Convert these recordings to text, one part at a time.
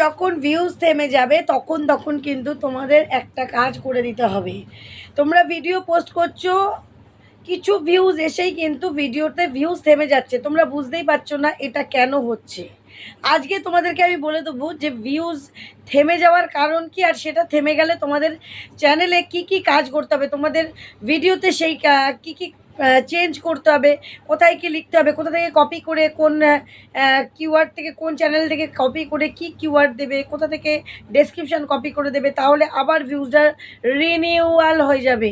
যখন ভিউজ থেমে যাবে তখন কিন্তু তোমাদের একটা কাজ করে দিতে হবে। তোমরা ভিডিও পোস্ট করছো, কিছু ভিউজ এসেই কিন্তু ভিডিওতে ভিউজ থেমে যাচ্ছে, তোমরা বুঝতেই পারছো না এটা কেন হচ্ছে। আজকে তোমাদেরকে আমি বলে দেবো যে ভিউজ থেমে যাওয়ার কারণ কি, আর সেটা থেমে গেলে তোমাদের চ্যানেলে কি কি কাজ করতে হবে, তোমাদের ভিডিওতে সেই কি কি চেঞ্জ করতে হবে, কোথায় কি লিখতে হবে, কোথা থেকে কপি করে কোন কিওয়ার্ড থেকে, কোন চ্যানেল থেকে কপি করে কি কিওয়ার্ড দেবে, কোথা থেকে ডেসক্রিপশান কপি করে দেবে, তাহলে আবার ভিউজটা রিনিউয়াল হয়ে যাবে,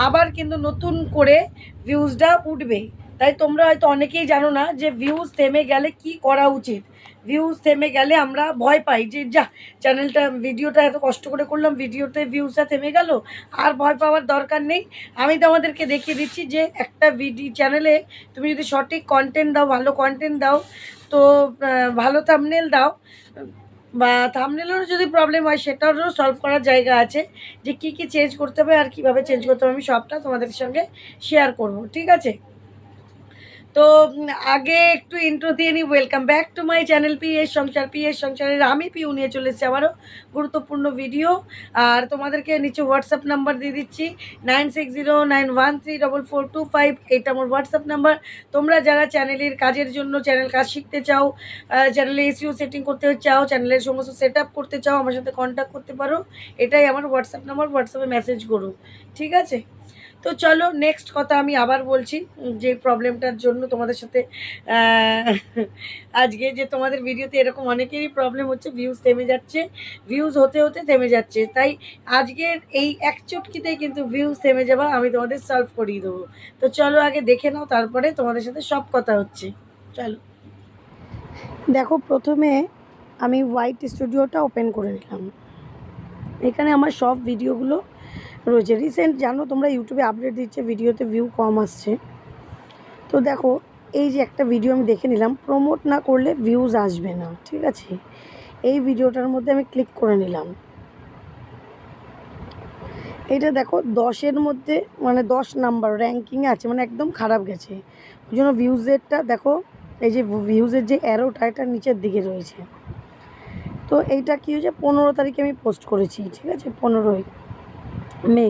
আবার কিন্তু নতুন করে ভিউজটা উঠবে। তাই তোমরা হয়তো অনেকেই জানো না যে ভিউজ থেমে গেলে কি করা উচিত। ভিউজ থেমে গেলে আমরা ভয় পাই যে যা চ্যানেলটা, ভিডিওটা এত কষ্ট করে করলাম, ভিডিওতে ভিউজটা থেমে গেল, আর ভয় পাওয়ার দরকার নেই। আমি তোমাদেরকে দেখিয়ে দিচ্ছি যে একটা চ্যানেলে তুমি যদি সঠিক কন্টেন্ট দাও, ভালো কন্টেন্ট দাও, তো ভালো থাম্বনেল দাও, বা থাম্বনেলেরও যদি প্রবলেম হয় সেটারও সলভ করার জায়গা আছে, যে কী কী চেঞ্জ করতে হবে আর কীভাবে চেঞ্জ করতে হবে, আমি সবটা তোমাদের সঙ্গে শেয়ার করব, ঠিক আছে? তো আগে একটু ইন্ট্রো দিয়ে নিই। Welcome back to my channel PS সংসার। পিএস সংসারের আমি পিউ নিয়ে চলে এসেছি আবারও গুরুত্বপূর্ণ ভিডিও। আর তোমাদেরকে নিচে হোয়াটসঅ্যাপ নাম্বার দিয়ে দিচ্ছি 9609134425। এটা আমার হোয়াটসঅ্যাপ নাম্বার। তোমরা যারা চ্যানেলের কাজের জন্য চ্যানেল কাজ শিখতে চাও, চ্যানেলে এসইও সেটিং করতে চাও, চ্যানেলের সমস্ত সেট আপ করতে চাও, আমার সাথে কন্ট্যাক্ট করতে পারো। এটাই আমার হোয়াটসঅ্যাপ নাম্বার, হোয়াটসঅ্যাপে মেসেজ করো, ঠিক আছে? তো চলো নেক্সট কথা আমি আবার বলছি, যে প্রবলেমটার জন্য তোমাদের সাথে আজকে, যে তোমাদের ভিডিওতে এরকম অনেকেরই প্রবলেম হচ্ছে, ভিউজ থেমে যাচ্ছে, ভিউজ হতে হতে থেমে যাচ্ছে। তাই আজকের এই এক চুটকিতেই কিন্তু ভিউজ থেমে যাওয়া আমি তোমাদের সলভ করিয়ে দেবো। তো চলো আগে দেখে নাও, তারপরে তোমাদের সাথে সব কথা হচ্ছে। চলো দেখো, প্রথমে আমি হোয়াইট স্টুডিওটা ওপেন করে নিলাম। এখানে আমার সব ভিডিওগুলো রয়েছে। রিসেন্ট জানো তোমরা ইউটিউবে আপডেট দিচ্ছে, ভিডিওতে ভিউ কম আসছে। তো দেখো, এই যে একটা ভিডিও আমি দেখে নিলাম, প্রমোট না করলে ভিউজ আসবে না, ঠিক আছে? এই ভিডিওটার মধ্যে আমি ক্লিক করে নিলাম। এটা দেখো 10-এর মধ্যে, মানে 10 নাম্বার র্যাঙ্কিংয়ে আছে, মানে একদম খারাপ গেছে। ওই জন্য ভিউজেরটা দেখো, এই যে ভিউজের যে অ্যারোটা, এটা নিচের দিকে রয়েছে। তো এইটা কী হয়েছে, 15 তারিখে আমি পোস্ট করেছি, ঠিক আছে? 15ই মে,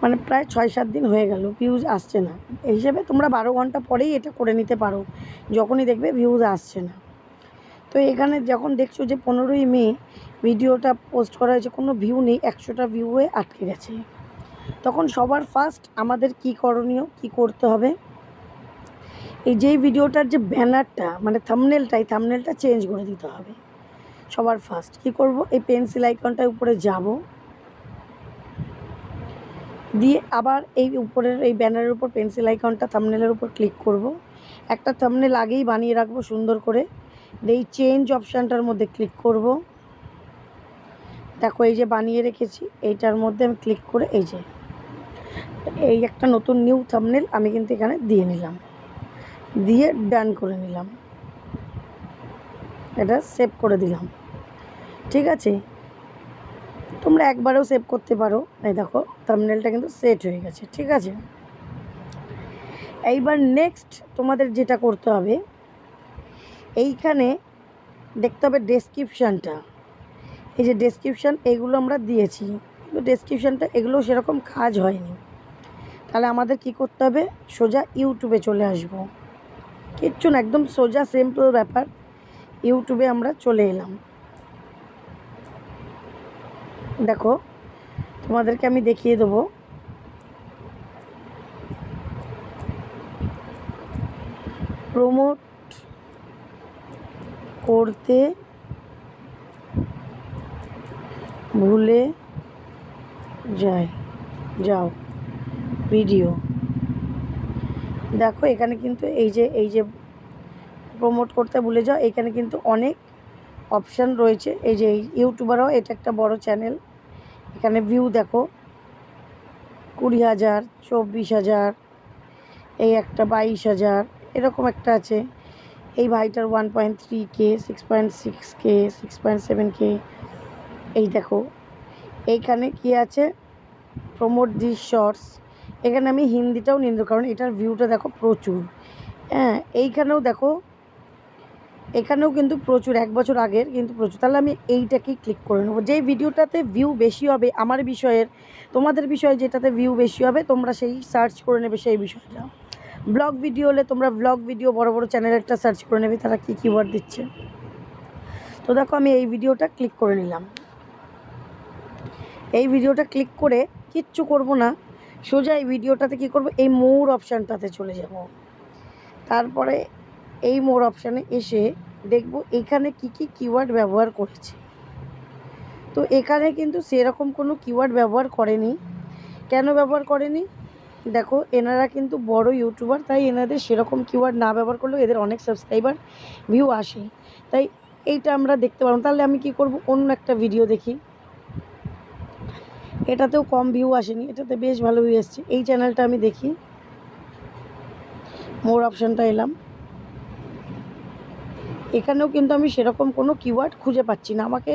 মানে প্রায় 6-7 দিন হয়ে গেল, ভিউজ আসছে না। এই হিসেবে তোমরা 12 ঘন্টা পরেই এটা করে নিতে পারো, যখনই দেখবে ভিউজ আসছে না। তো এখানে যখন দেখছো যে 15ই মে ভিডিওটা পোস্ট করা হয়েছে, কোনো ভিউ নেই, 100টা ভিউয়ে আটকে গেছে, তখন সবার ফার্স্ট আমাদের কি করণীয়, কি করতে হবে, এই যেই ভিডিওটার যে ব্যানারটা, মানে থাম্বনেলটা চেঞ্জ করে দিতে হবে। সবার ফার্স্ট কী করব, এই পেন্সিল আইকনটার উপরে যাব, দিয়ে আবার এই উপরের এই ব্যানারের উপর পেন্সিল আইকনটা, থাম্বনেলের উপর ক্লিক করব। একটা থাম্বনেল আগেই বানিয়ে রাখবো সুন্দর করে, এই চেঞ্জ অপশানটার মধ্যে ক্লিক করব। দেখো এই যে বানিয়ে রেখেছি, এইটার মধ্যে আমি ক্লিক করে এই একটা নতুন নিউ থাম্বনেল আমি কিন্তু এখানে দিয়ে নিলাম, দিয়ে ডান করে নিলাম, এটা সেভ করে দিলাম, ঠিক আছে? তোমরা একবারেও সেভ করতে পারো। এই দেখো থাম্বনেলটা কিন্তু সেট হয়ে গেছে, ঠিক আছে? এইবার নেক্সট তোমাদের যেটা করতে হবে, এইখানে দেখতে হবে ডেসক্রিপশানটা। এই যে ডেসক্রিপশান, এইগুলো আমরা দিয়েছি, কিন্তু ডেসক্রিপশানটা এগুলো সেরকম কাজ হয়নি। তাহলে আমাদের কি করতে হবে, সোজা ইউটিউবে চলে আসব। কিচ্ছু না, একদম সোজা সিম্পল ব্যাপার। ইউটিউবে আমরা চলে এলাম। দেখো তোমাদেরকে আমি দেখিয়ে দেবো, প্রমোট করতে ভুলে যাও ভিডিও। দেখো এখানে কিন্তু এই যে প্রমোট করতে ভুলে যাও, এখানে কিন্তু অনেক অপশান রয়েছে। এই যে ইউটিউবারও, এটা একটা বড় চ্যানেল, এখানে ভিউ দেখো 20,000, 24,000, এই একটা 22,000, এরকম একটা আছে। এই ভাইটার 1.3K, 6.6K, 6.7K। এই দেখো এইখানে কি আছে, প্রমোট দিস শর্টস। এখানে আমি হিন্দিটাও নিয়ে নেব, কারণ এটার ভিউটা দেখো প্রচুর। হ্যাঁ, এইখানেও দেখো এখানেও কিন্তু প্রচুর, 1 বছর আগের কিন্তু প্রচুর। তাহলে আমি এইটাকেই ক্লিক করে নেবো। যেই ভিডিওটাতে ভিউ বেশি হবে আমার বিষয়ের, তোমাদের বিষয়ে যেটাতে ভিউ বেশি হবে তোমরা সেই সার্চ করে নেবে সেই বিষয়টা। ব্লগ ভিডিও হলে তোমরা ব্লগ ভিডিও বড় বড় চ্যানেলেরটা সার্চ করে নেবে তারা কী কিওয়ার্ড দিচ্ছে। তো দেখো আমি এই ভিডিওটা ক্লিক করে নিলাম। এই ভিডিওটা ক্লিক করে কিচ্ছু করব না, সোজা এই ভিডিওটাতে কী করব, এই মোর অপশানটাতে চলে যাব। তারপরে এই মোর অপশানে এসে দেখব এখানে কি কি কিওয়ার্ড ব্যবহার করেছে। তো এখানে কিন্তু সেরকম কোনো কিওয়ার্ড ব্যবহার করেনি। কেন ব্যবহার করেনি? দেখো এনারা কিন্তু বড় ইউটিউবার, তাই এনাদের সেরকম কিওয়ার্ড না ব্যবহার করলেও এদের অনেক সাবস্ক্রাইবার ভিউ আসে, তাই এইটা আমরা দেখতে পারবো। তাহলে আমি কি করব, অন্য একটা ভিডিও দেখি। এটাতেও কম ভিউ আসেনি, এটাতে বেশ ভালো ভিউ এসছে। এই চ্যানেলটা আমি দেখি, মোর অপশানটা এলাম। এখানেও কিন্তু আমি সেরকম কোনো কিওয়ার্ড খুঁজে পাচ্ছি না। আমাকে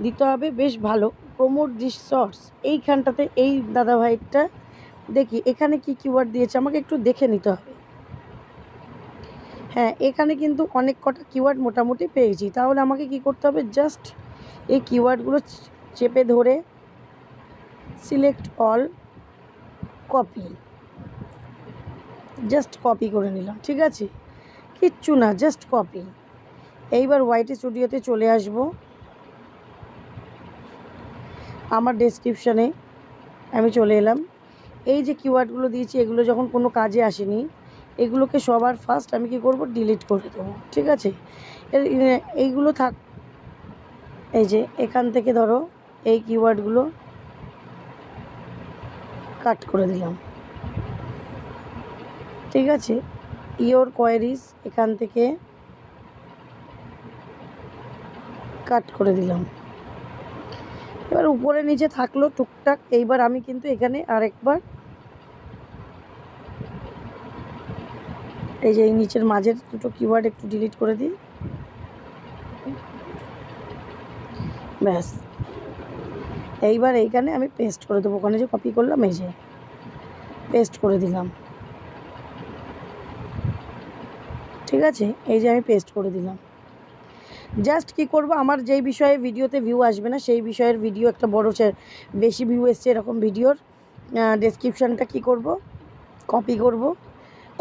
দিতে হবে বেশ ভালো প্রমোট দিস শর্টস। এইখানটাতে এই দাদাভাইটা দেখি এখানে কি কিওয়ার্ড দিয়েছে, আমাকে একটু দেখে নিতে হবে। হ্যাঁ, এখানে কিন্তু অনেক কটা কিওয়ার্ড মোটামুটি পেয়েছি। তাহলে আমাকে কি করতে হবে, জাস্ট এই কিওয়ার্ডগুলো চেপে ধরে select all, copy, just copy করে নিলাম। ঠিক আছে, কিচ্ছু না, জাস্ট কপি। এইবার ওয়াইটি স্টুডিওতে চলে আসব। আমার ডেসক্রিপশানে আমি চলে এলাম। এই যে কিওয়ার্ডগুলো দিয়েছি এগুলো যখন কোনো কাজে আসেনি, এগুলোকে সবার ফার্স্ট আমি কি করব, ডিলিট করে দেবো। ঠিক আছে, এইগুলো থাক। এই যে এখান থেকে ধরো এই কিওয়ার্ডগুলো কাট করে দিলাম। ঠিক আছে, ইয়োর কোয়ারিজ এখান থেকে কাট করে দিলাম। এবার উপরে নিচে থাকলো টুকটাক। এইবার আমি কিন্তু এখানে আরেকবার এই যে এই নিচের মাঝের দুটো কিওয়ার্ড একটু ডিলিট করে দিই। ব্যাস, এইবার এইখানে আমি পেস্ট করে দেবো। ওখানে যে কপি করলাম এই যে পেস্ট করে দিলাম। ঠিক আছে, এই যে আমি পেস্ট করে দিলাম। জাস্ট কি করব, আমার যেই বিষয়ে ভিডিওতে ভিউ আসবে না সেই বিষয়ের ভিডিও একটা বড় বেশি ভিউ এসছে এরকম ভিডিওর ডেসক্রিপশানটা কি করব, কপি করব।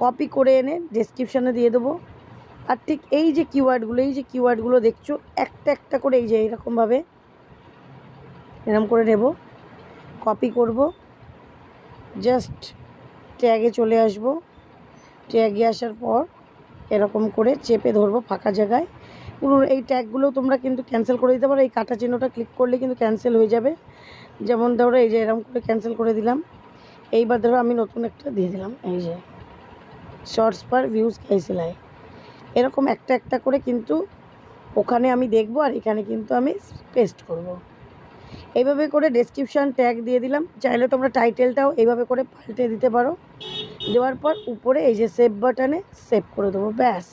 কপি করে এনে ডেসক্রিপশানে দিয়ে দেবো। আর ঠিক এই যে কিওয়ার্ডগুলো দেখছো একটা একটা করে এই যে এরকমভাবে এরকম করে নেব, কপি করব, জাস্ট ট্যাগে চলে আসব। ট্যাগে আসার পর এরকম করে চেপে ধরবো ফাঁকা জায়গায়। পুরো এই ট্যাগগুলো তোমরা কিন্তু ক্যান্সেল করে দিতে পারো। এই কাটা চিহ্নটা ক্লিক করলে কিন্তু ক্যান্সেল হয়ে যাবে। যেমন ধরো এই যে এরকম করে ক্যান্সেল করে দিলাম। এইবার ধরো আমি নতুন একটা দিয়ে দিলাম, এই যে শর্টস পার ভিউজ ক্যাইসেলাই। এরকম একটা একটা করে কিন্তু ওখানে আমি দেখব, আর এখানে কিন্তু আমি পেস্ট করব। এইভাবে করে ডেসক্রিপশান ট্যাগ দিয়ে দিলাম। চাইলে তোমরা টাইটেলটাও এইভাবে করে পাল্টে দিতে পারো। দেওয়ার পর উপরে এই যে সেভ বাটনে সেভ করে দেবো। ব্যাস,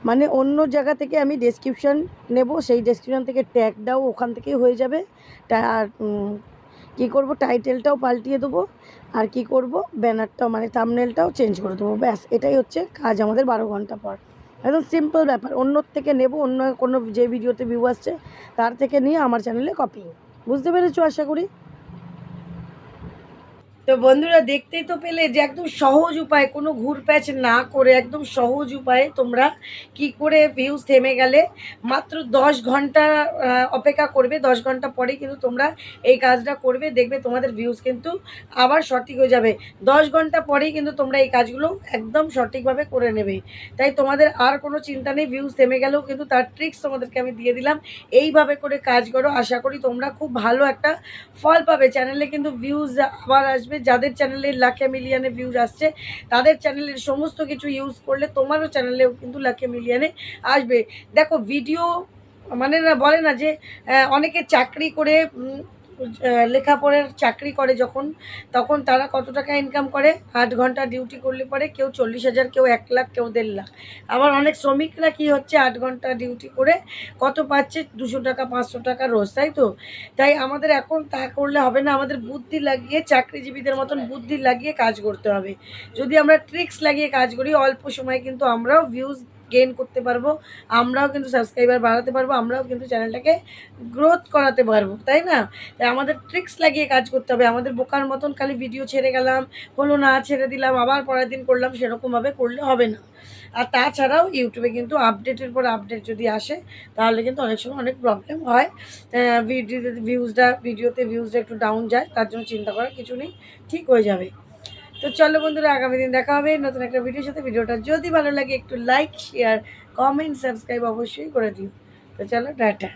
মানে অন্য জায়গা থেকে আমি ডেসক্রিপশান নেব, সেই ডেসক্রিপশান থেকে ট্যাগটাও ওখান থেকেই হয়ে যাবে। আর কী করব, টাইটেলটাও পাল্টিয়ে দেবো, আর কি করব, ব্যানারটাও মানে থাম্বনেলটাও চেঞ্জ করে দেবো। ব্যাস, এটাই হচ্ছে কাজ আমাদের 12 ঘন্টা পর। একদম সিম্পল ব্যাপার। অন্যর থেকে নেব, অন্য কোনো যে ভিডিওতে ভিউ আসছে তার থেকে নিয়ে আমার চ্যানেলে কপি। বুঝতে পেরেছো আশা করি। তো বন্ধুরা দেখতেই তো পেলে যে একদম সহজ উপায়, কোনো ঘুরপ্যাচ না করে একদম সহজ উপায়ে তোমরা কি করে ভিউজ থেমে গেলে মাত্র 10 ঘন্টা অপেক্ষা করবে। 10 ঘন্টা পরেই কিন্তু তোমরা এই কাজটা করবে, দেখবে তোমাদের ভিউজ কিন্তু আবার সঠিক হয়ে যাবে। 10 ঘন্টা পরেই কিন্তু তোমরা এই কাজগুলো একদম সঠিকভাবে করে নেবে। তাই তোমাদের আর কোনো চিন্তা নেই, ভিউজ থেমে গেলেও কিন্তু তার ট্রিক্স তোমাদেরকে আমি দিয়ে দিলাম। এইভাবে করে কাজ করো, আশা করি তোমরা খুব ভালো একটা ফল পাবে। চ্যানেলে কিন্তু ভিউজ আবার আসবে। যাদের চ্যানেলে লাখে মিলিয়নে ভিউজ আসছে তাদের চ্যানেলের সমস্ত কিছু ইউজ করলে তোমারও চ্যানেলেও কিন্তু লাখে মিলিয়নে আসবে। দেখো ভিডিও মানে না, বলে না যে অনেকে চাকরি করে লেখাপড়ার চাকরি করে যখন, তখন তারা কত টাকা ইনকাম করে, 8 ঘন্টা ডিউটি করলে পরে কেউ 40,000, কেউ 1 লাখ, কেউ 1.5 লাখ। আবার অনেক শ্রমিকরা কি হচ্ছে 8 ঘন্টা ডিউটি করে কত পাচ্ছে, 200 টাকা 500 টাকা রোজ, তাই তো। তাই আমাদের এখন তা করলে হবে না, আমাদের বুদ্ধি লাগিয়ে চাকরিজীবীদের মতন বুদ্ধি লাগিয়ে কাজ করতে হবে। যদি আমরা ট্রিক্স লাগিয়ে কাজ করি অল্প সময়ে কিন্তু আমরাও ভিউজ গেইন করতে পারবো, আমরাও কিন্তু সাবস্ক্রাইবার বাড়াতে পারবো, আমরাও কিন্তু চ্যানেলটাকে গ্রোথ করাতে পারবো, তাই না? তাই আমাদের ট্রিক্স লাগিয়ে কাজ করতে হবে। আমাদের বোকার মতন খালি ভিডিও ছেড়ে গেলাম, হলো না, ছেড়ে দিলাম, আবার পরের দিন করলাম, সেরকমভাবে করলে হবে না। আর তাছাড়াও ইউটিউবে কিন্তু আপডেটের পর আপডেট যদি আসে তাহলে কিন্তু অনেক সময় অনেক প্রবলেম হয়। ভিডিওতে ভিউজটা একটু ডাউন যায়, তার জন্য চিন্তা করার কিছু নেই, ঠিক হয়ে যাবে। তো চলো বন্ধুরা, আগামী দিন দেখা হবে নতুন একটা ভিডিওর সাথে। ভিডিওটা যদি ভালো লাগে একটু লাইক, শেয়ার, কমেন্ট, সাবস্ক্রাইব অবশ্যই করে দিও। তো চলো, টাটা।